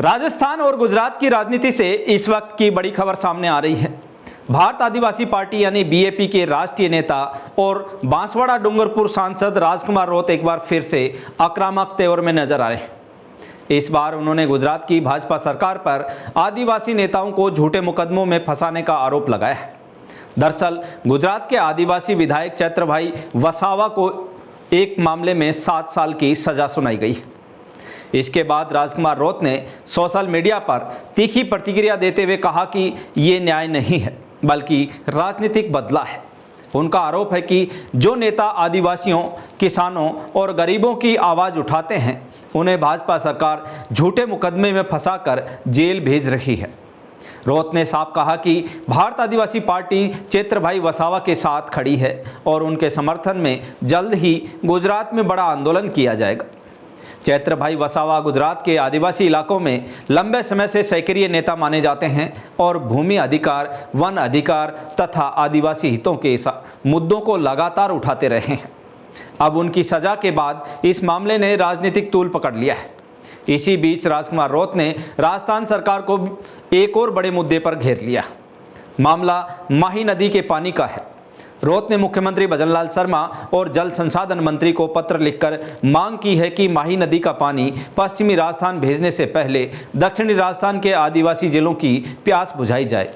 राजस्थान और गुजरात की राजनीति से इस वक्त की बड़ी खबर सामने आ रही है। भारत आदिवासी पार्टी यानी बीएपी के राष्ट्रीय नेता और बांसवाड़ा डूंगरपुर सांसद राजकुमार रोत एक बार फिर से आक्रामक तेवर में नजर आए। इस बार उन्होंने गुजरात की भाजपा सरकार पर आदिवासी नेताओं को झूठे मुकदमों में फंसाने का आरोप लगाया है। दरअसल गुजरात के आदिवासी विधायक चैत्रभाई वसावा को एक मामले में 7 साल की सजा सुनाई गई। इसके बाद राजकुमार रोत ने सोशल मीडिया पर तीखी प्रतिक्रिया देते हुए कहा कि ये न्याय नहीं है बल्कि राजनीतिक बदला है। उनका आरोप है कि जो नेता आदिवासियों, किसानों और गरीबों की आवाज़ उठाते हैं उन्हें भाजपा सरकार झूठे मुकदमे में फंसाकर जेल भेज रही है। रोत ने साफ कहा कि भारत आदिवासी पार्टी चैत्रभाई वसावा के साथ खड़ी है और उनके समर्थन में जल्द ही गुजरात में बड़ा आंदोलन किया जाएगा। चैत्रभाई वसावा गुजरात के आदिवासी इलाकों में लंबे समय से सक्रिय नेता माने जाते हैं और भूमि अधिकार, वन अधिकार तथा आदिवासी हितों के मुद्दों को लगातार उठाते रहे हैं। अब उनकी सजा के बाद इस मामले ने राजनीतिक तूल पकड़ लिया है। इसी बीच राजकुमार रोत ने राजस्थान सरकार को एक और बड़े मुद्दे पर घेर लिया। मामला माही नदी के पानी का है। रोत ने मुख्यमंत्री भजनलाल शर्मा और जल संसाधन मंत्री को पत्र लिखकर मांग की है कि माही नदी का पानी पश्चिमी राजस्थान भेजने से पहले दक्षिणी राजस्थान के आदिवासी जिलों की प्यास बुझाई जाए।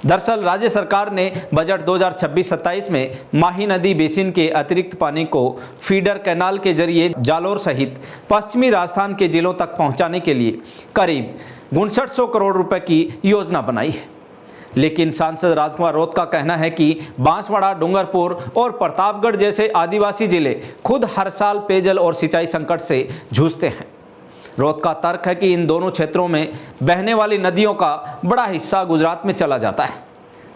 दरअसल राज्य सरकार ने बजट 2026-27 में माही नदी बेसिन के अतिरिक्त पानी को फीडर कैनाल के जरिए जालोर सहित पश्चिमी राजस्थान के जिलों तक पहुंचाने के लिए करीब 5900 करोड़ रुपए की योजना बनाई है। लेकिन सांसद राजकुमार रोत का कहना है कि बांसवाड़ा, डूंगरपुर और प्रतापगढ़ जैसे आदिवासी जिले खुद हर साल पेयजल और सिंचाई संकट से जूझते हैं। रोत का तर्क है कि इन दोनों क्षेत्रों में बहने वाली नदियों का बड़ा हिस्सा गुजरात में चला जाता है,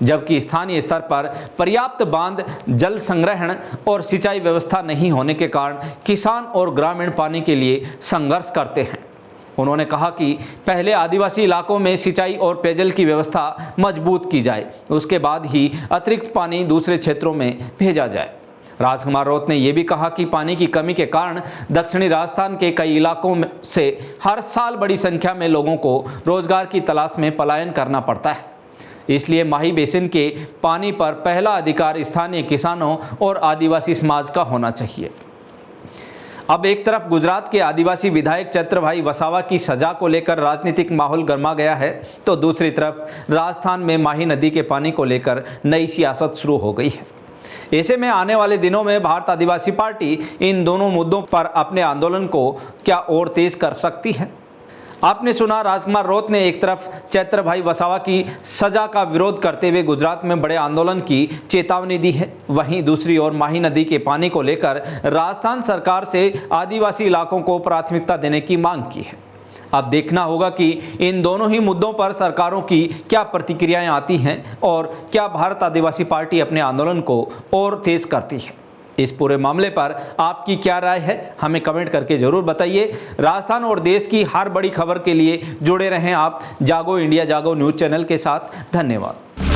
जबकि स्थानीय स्तर पर पर्याप्त बांध, जल संग्रहण और सिंचाई व्यवस्था नहीं होने के कारण किसान और ग्रामीण पानी के लिए संघर्ष करते हैं। उन्होंने कहा कि पहले आदिवासी इलाकों में सिंचाई और पेयजल की व्यवस्था मजबूत की जाए, उसके बाद ही अतिरिक्त पानी दूसरे क्षेत्रों में भेजा जाए। राजकुमार रोत ने यह भी कहा कि पानी की कमी के कारण दक्षिणी राजस्थान के कई इलाकों से हर साल बड़ी संख्या में लोगों को रोजगार की तलाश में पलायन करना पड़ता है। इसलिए माही बेसिन के पानी पर पहला अधिकार स्थानीय किसानों और आदिवासी समाज का होना चाहिए। अब एक तरफ गुजरात के आदिवासी विधायक चैत्रभाई वसावा की सजा को लेकर राजनीतिक माहौल गर्मा गया है, तो दूसरी तरफ राजस्थान में माही नदी के पानी को लेकर नई सियासत शुरू हो गई है। ऐसे में आने वाले दिनों में भारत आदिवासी पार्टी इन दोनों मुद्दों पर अपने आंदोलन को क्या और तेज कर सकती है। आपने सुना, राजकुमार रोत ने एक तरफ चैत्रभाई वसावा की सजा का विरोध करते हुए गुजरात में बड़े आंदोलन की चेतावनी दी है, वहीं दूसरी ओर माही नदी के पानी को लेकर राजस्थान सरकार से आदिवासी इलाकों को प्राथमिकता देने की मांग की है। अब देखना होगा कि इन दोनों ही मुद्दों पर सरकारों की क्या प्रतिक्रियाएं आती हैं और क्या भारत आदिवासी पार्टी अपने आंदोलन को और तेज करती है। इस पूरे मामले पर आपकी क्या राय है, हमें कमेंट करके जरूर बताइए। राजस्थान और देश की हर बड़ी खबर के लिए जुड़े रहें आप जागो इंडिया, जागो न्यूज़ चैनल के साथ। धन्यवाद।